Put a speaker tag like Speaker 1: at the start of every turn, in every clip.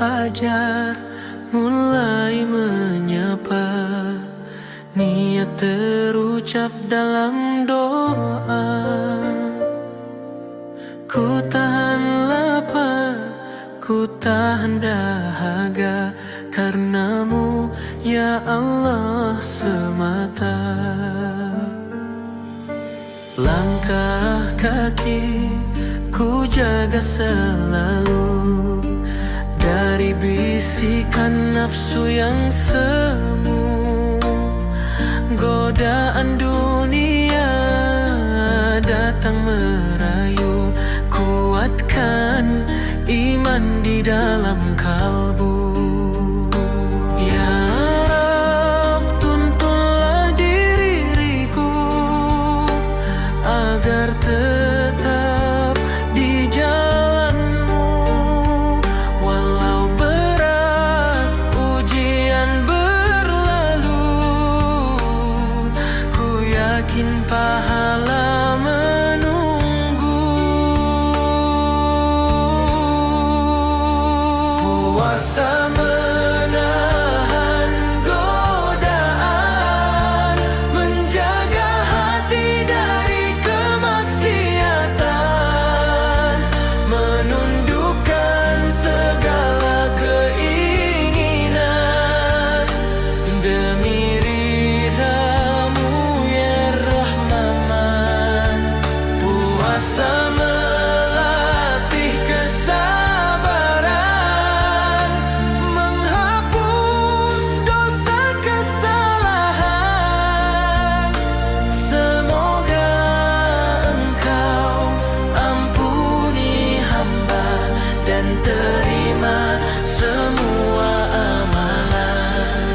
Speaker 1: fajar mulai menyapa, niat terucap dalam doa. Ku tahan lapar, ku tahan dahaga, karenamu ya Allah semata. Langkah kaki ku jaga selalu dari bisikan nafsu yang semu. Godaan dunia datang merayu, kuatkan iman di dalam kalbu. Ya Rab, tuntunlah diriku agar tetap di jalanmu. Walau berat ujian berlalu, ku yakin pahala menunggu. Puasa menahan godaan, menjaga hati dari kemaksiatan, menundukkan segala keinginan demi ridhamu ya Rahman. Puasa melatih kesabaran, menghapus dosa kesalahan. Semoga Engkau ampuni hamba dan terima semua amalan.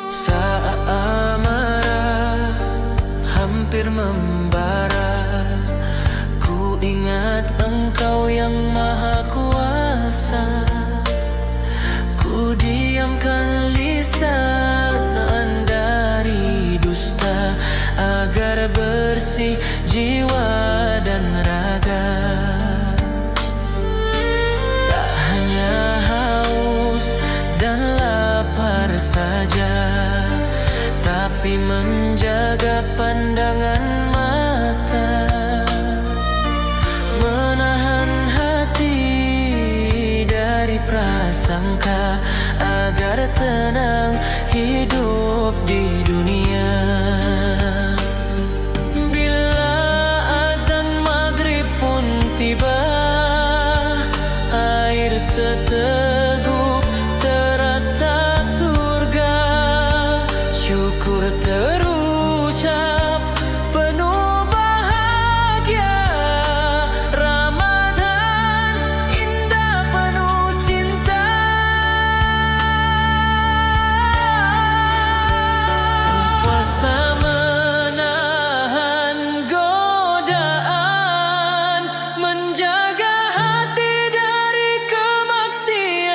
Speaker 1: Saat amarah hampir membara, ku ingat Engkau yang maha kuasa. Ku diamkan lisan dari dusta, agar bersih jiwa dan raga. Tak hanya haus dan lapar saja, tapi menjaga pandangan mata, menahan hati dari prasangka, agar tenang hidup di dunia. Bila azan maghrib pun tiba, air seteguk terasa surga. Syukur terucap penuh bahagia, Ramadan indah penuh cinta. Puasa menahan godaan, menjaga hati dari kemaksiatan.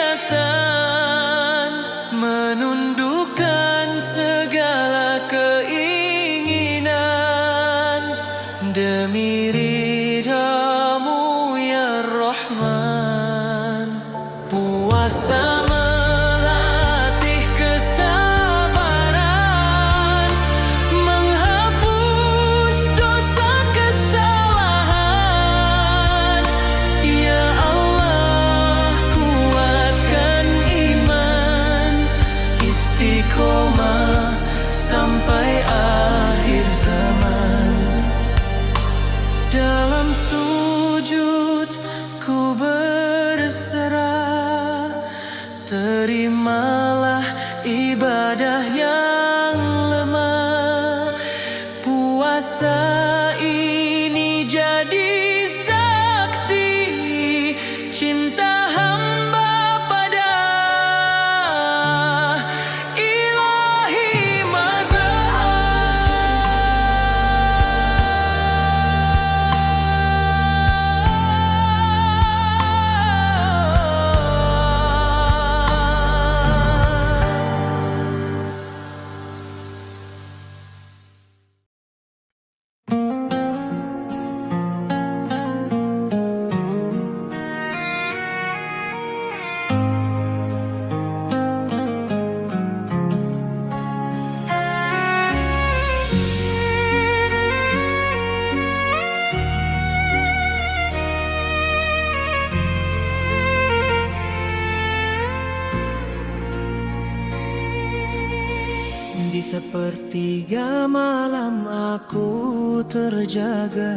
Speaker 2: Sepertiga malam aku terjaga,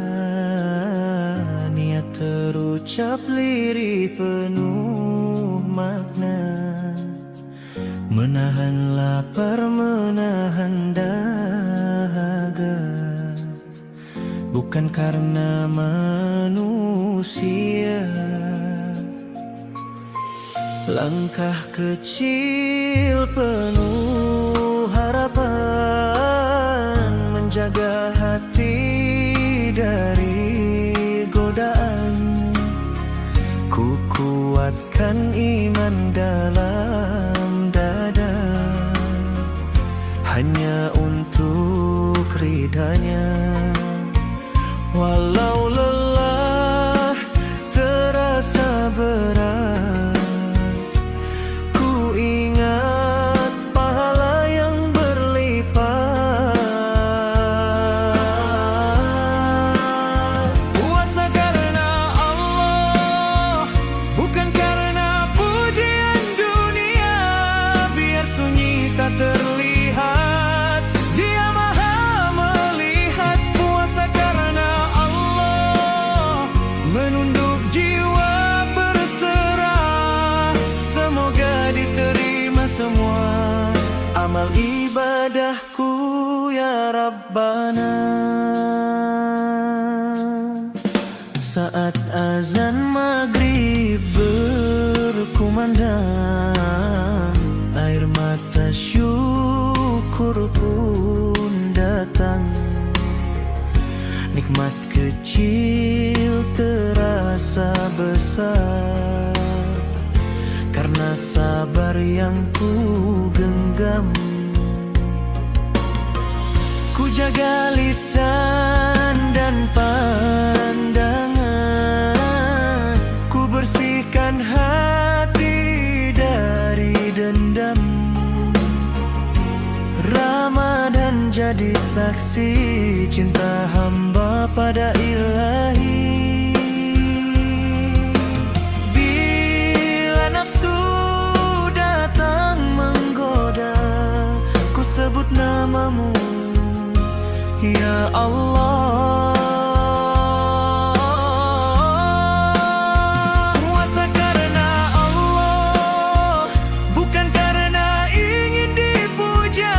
Speaker 2: niat terucap lirik penuh makna. Menahan lapar, menahan dahaga, bukan karena manusia. Langkah kecil penuh harapan, menjaga hati dari godaan. Ku kuatkan iman dalam dada, hanya untuk ridhanya. Walau lelah terasa berat, terlihat, Dia Maha melihat. Puasa karena Allah, menunduk jiwa berserah. Semoga diterima semua amal ibadahku ya Rabbana. Saat azan maghrib berkumandang, air mata syukur pun datang. Nikmat kecil terasa besar, karena sabar yang ku genggam. Ku jaga lisan dan pandangan, ku bersihkan hati dari dendam. Ramadan jadi saksi cinta hamba pada Ilahi. Bila nafsu datang menggoda, ku sebut namamu ya Allah. Puasa karena Allah, bukan karena ingin dipuja.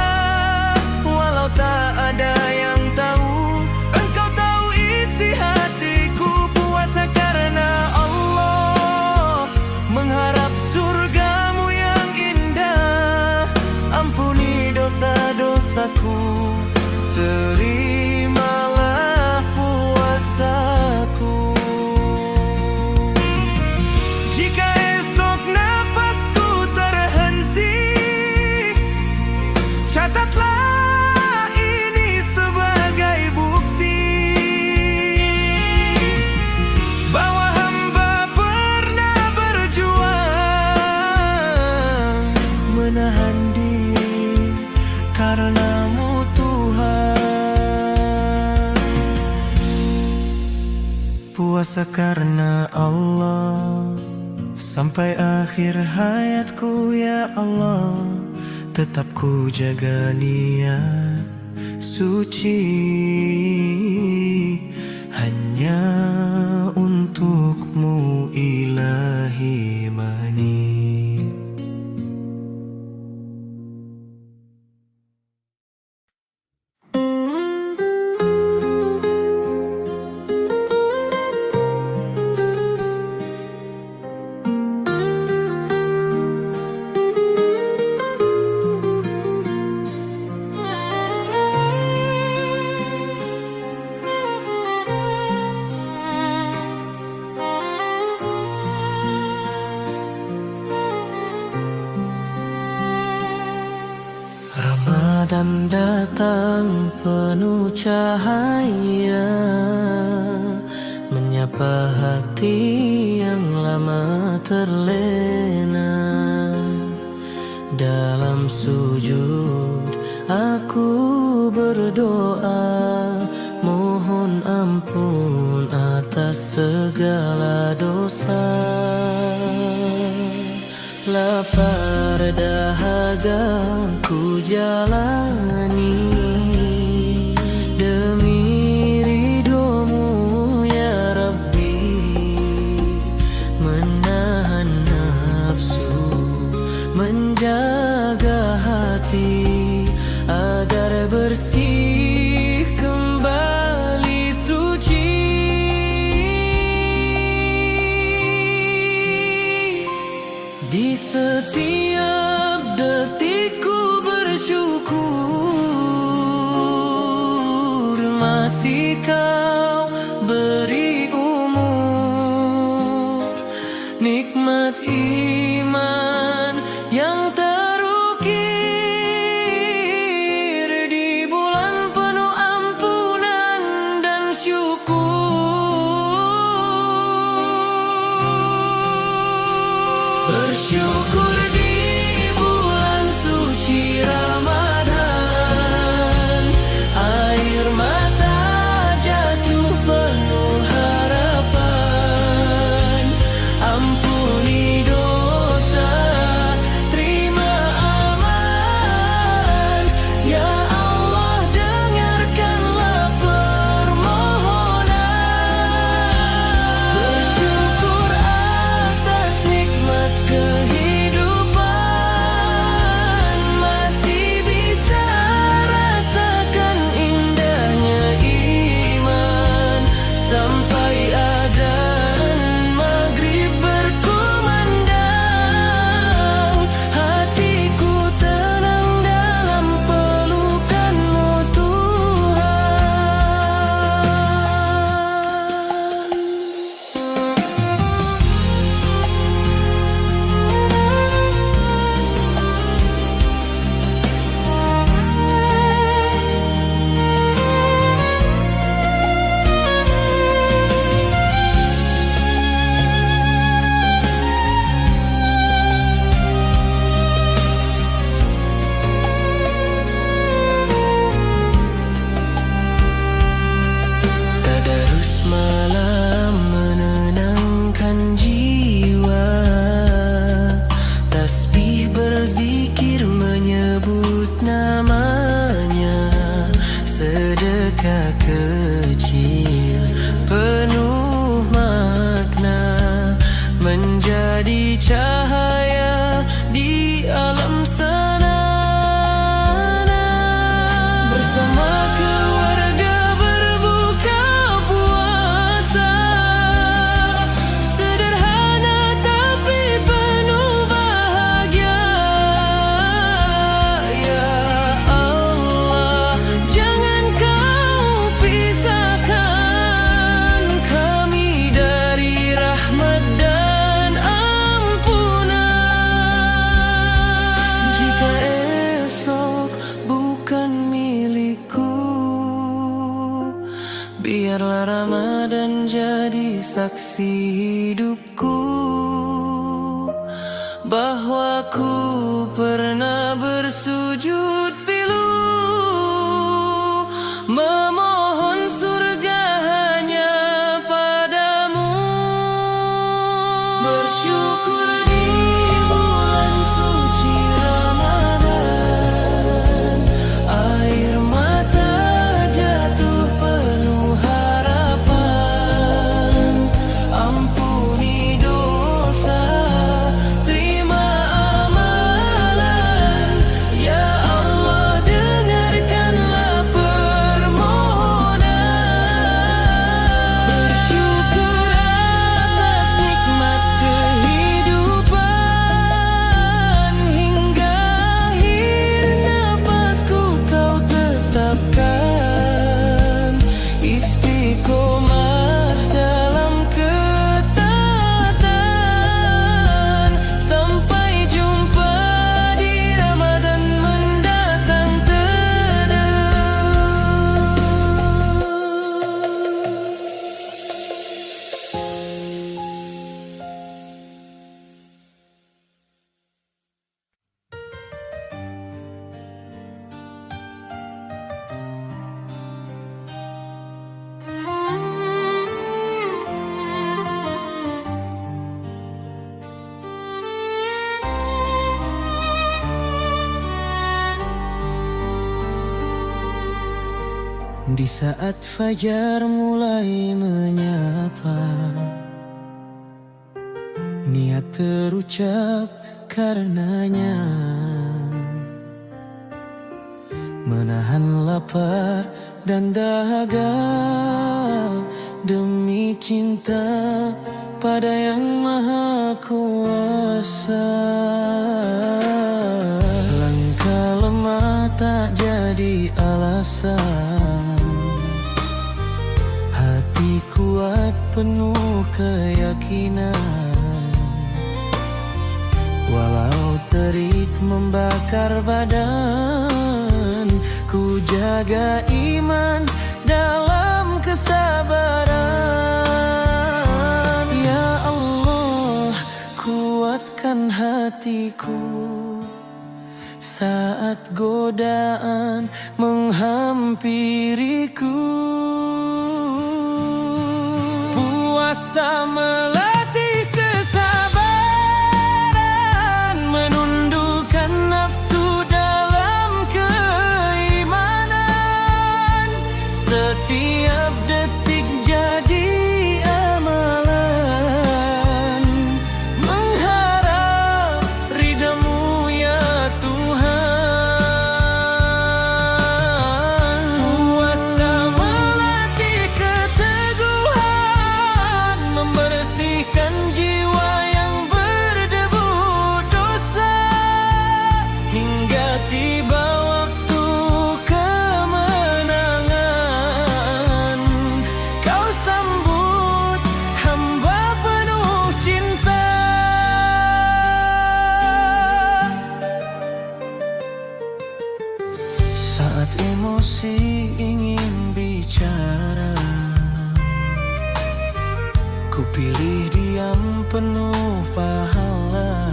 Speaker 2: Walau tak ada yang tahu, Engkau tahu isi hatiku. Puasa karena Allah, mengharap surgamu yang indah. Ampuni dosa-dosaku, terimalah puasaku. Jika esok nafasku terhenti, catatlah ini sebagai bukti bahwa hamba pernah berjuang, menahan diri karenamu Tuhan. Puasa karena Allah, sampai akhir hayatku ya Allah. Tetap ku jaga niat suci, hanya untukmu Ilahi mani. Ramadan datang penuh cahaya, menyapa hati yang lama terlena. Dalam sujud aku berdoa, mohon ampun atas segala dosa. Lapar dahaga ku jalani, Kau beri umur, nikmat iman yang terukir di bulan penuh ampunan dan syukur. Bersyukur di bulan suci Ramadan, air mata jatuh penuh harapan. Ampuni dosa, terima amalan, ya Allah dengarkanlah permohonan. Bersyukur atas nikmat kehidupan, masih bisa rasakan indahnya iman. Sampai azan maghrib berkumandang, hatiku tenang dalam pelukan-Mu Tadarus malam menenangkan jiwa, tasbih berzikir menyebut namanya, sedekah kecil penuh makna, menjadi cahaya di alam sana. Bersama keluarga berbuka puasa, sederhana tapi penuh bahagia. Ya Allah, jangan Kau pisahkan kami dari rahmat dan ampunan. Jika esok bukan milikku, biarlah Ramadan jadi saksi hidupku, bahwa ku pernah bersujud pilu, memohon surga hanya padamu. Bersyukur di bulan suci Ramadan, air mata jatuh penuh harapan. Ampuni dosa, terima amalan, ya Allah dengarkanlah permohonan. Bersyukur atas nikmat kehidupan, hingga akhir nafasku Kau tetapkan istiqomah dalam ketaatan, sampai jumpa di Ramadan mendatang Di saat fajar mulai menyapa, niat terucap karenanya, menahan lapar dan dahaga demi cinta pada Yang Maha Kuasa. Langkah lemah tak jadi alasan kuat penuh keyakinan. Walau terik membakar badan, ku jaga iman dalam kesabaran. Ya Allah, kuatkan hatiku saat godaan menghampiriku. Puasa melatih kesabaran, menundukkan nafsu dalam keimanan. Setiap detik jadi amalan, mengharap ridha-Mu ya Tuhan. Puasa melatih keteguhan, membersihkan jiwa yang berdebu dosa. Hingga tiba waktu kemenangan, Kau sambut hamba penuh cinta. Saat emosi ingin bicara, ku pilih diam penuh pahala.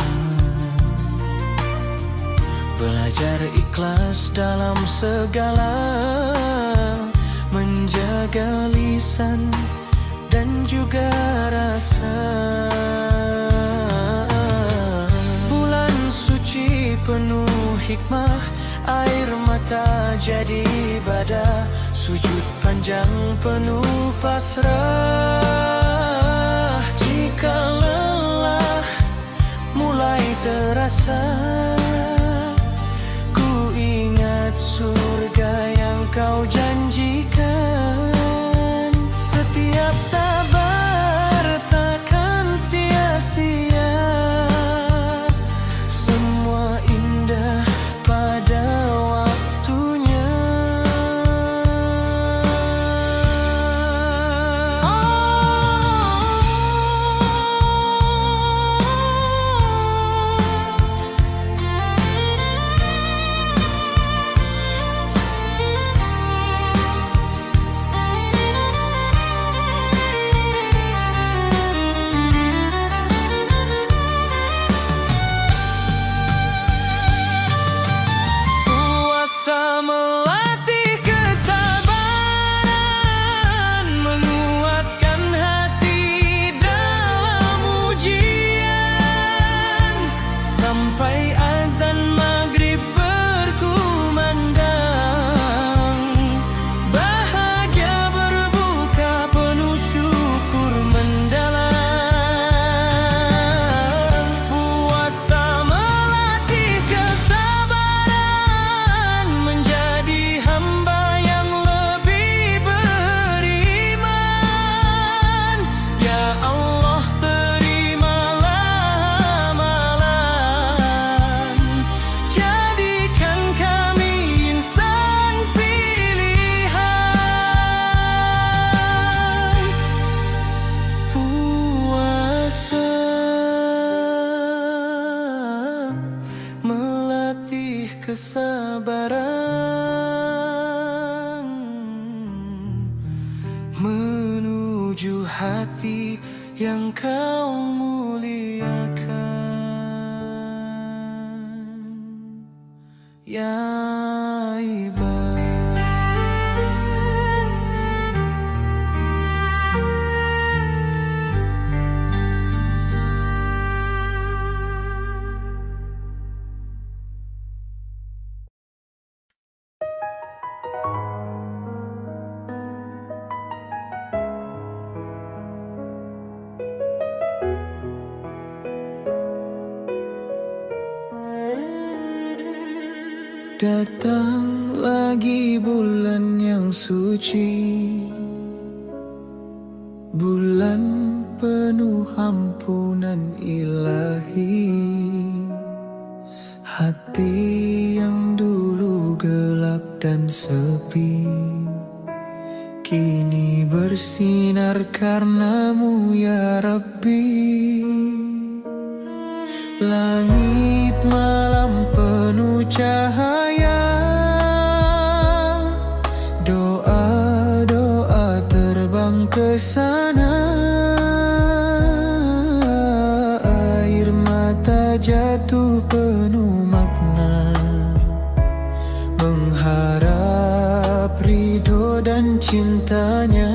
Speaker 2: Belajar ikhlas dalam segala, menjaga lisan dan juga rasa. Bulan suci penuh hikmah, air mata jadi bada. Sujud panjang penuh pasrah. Jika lelah mulai terasa, ku ingat surga yang Kau janjikan. Setiap sabar takkan sia-sia, semua indah pada waktunya. Puasa melatih kesabaran, menguatkan hati dalam ujian. Sampai azan maghrib berkumandang, bahagia berbuka penuh syukur mendalam. Puasa melatih kesabaran, menjadi hamba yang lebih beriman. Ya Allah, terimalah amalan, jadikan kami insan pilihan. Puasa melatih kesabaran, menuju hati yang Kau muliakan. Ya Ibad. Datang lagi bulan yang suci, bulan penuh ampunan ilahi. Hati yang dulu gelap dan sepi, kini bersinar karenamu ya Rabbi. Langit malam penuh cahaya, doa-doa terbang ke sana. Air mata jatuh penuh makna, mengharap ridho dan cintanya.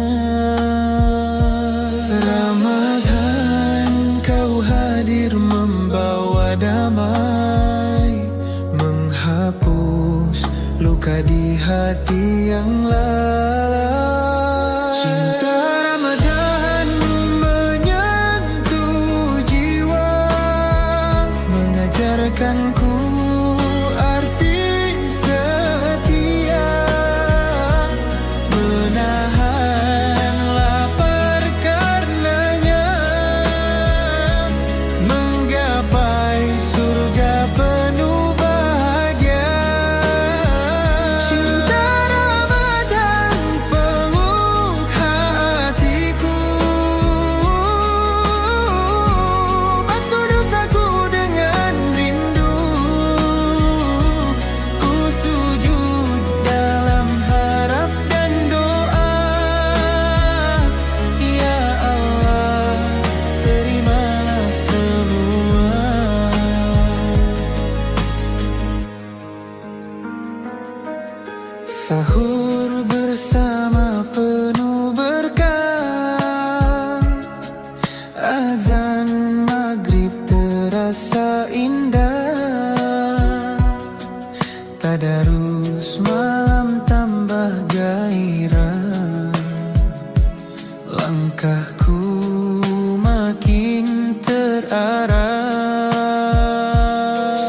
Speaker 2: Ramadan kau hadir membawa damai, menghapus luka di hati yang lalai. Cinta Ramadan menyentuh jiwa, mengajarkanku arti setia, menahan lapar karenanya, menggapai surga penuh bahagia. Cinta Ramadan peluk hatiku, basuh dosaku dengan rindu. Ku sujud dalam harap dan doa, ya Allah terimalah semua. Sahur bersama penuh berkah, azan maghrib terasa indah, tadarus malam tambah gairah, langkahku makin terarah.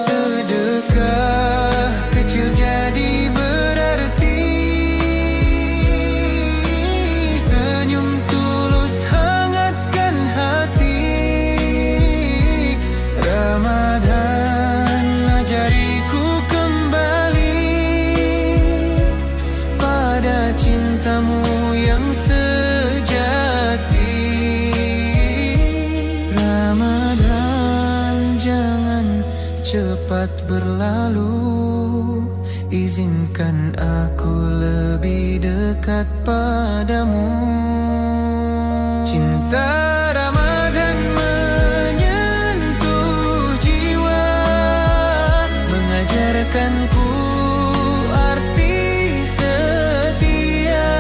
Speaker 2: Sedekah kecil jadi berarti, senyum tulus hangatkan hati. Ramadan ajariku kembali pada cintamu yang sejati. Ramadan jangan cepat berlalu, izinkan aku lebih dekat padamu. Cinta Ramadan menyentuh jiwa, mengajarkanku arti setia,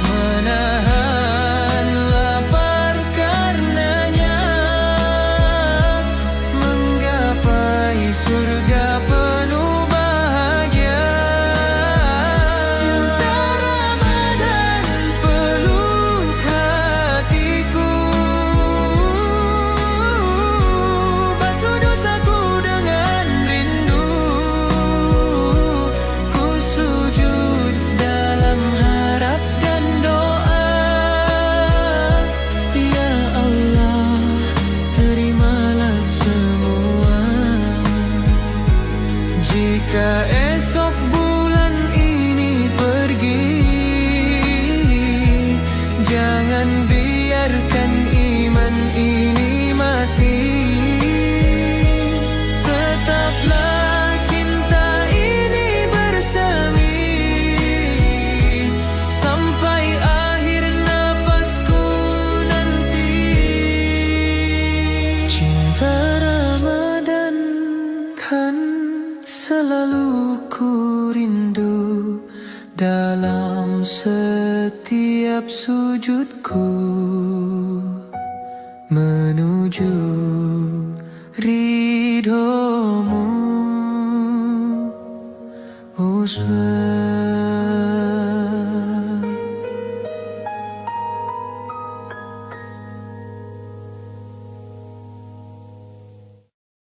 Speaker 2: menahan lapar karenanya, menggapai surga penuh bahagia. Cinta Ramadan peluk hatiku, basuh dosaku dengan rindu. Ku sujud dalam harap dan doa, ya Allah terimalah semua. Jika esok bulan ini pergi, jangan biarkan iman ini mati. Tetaplah cinta ini bersemi sampai akhir nafasku nanti. Cinta Ramadan kan selalu ku rindu dalam setiap sujudku, menuju ridho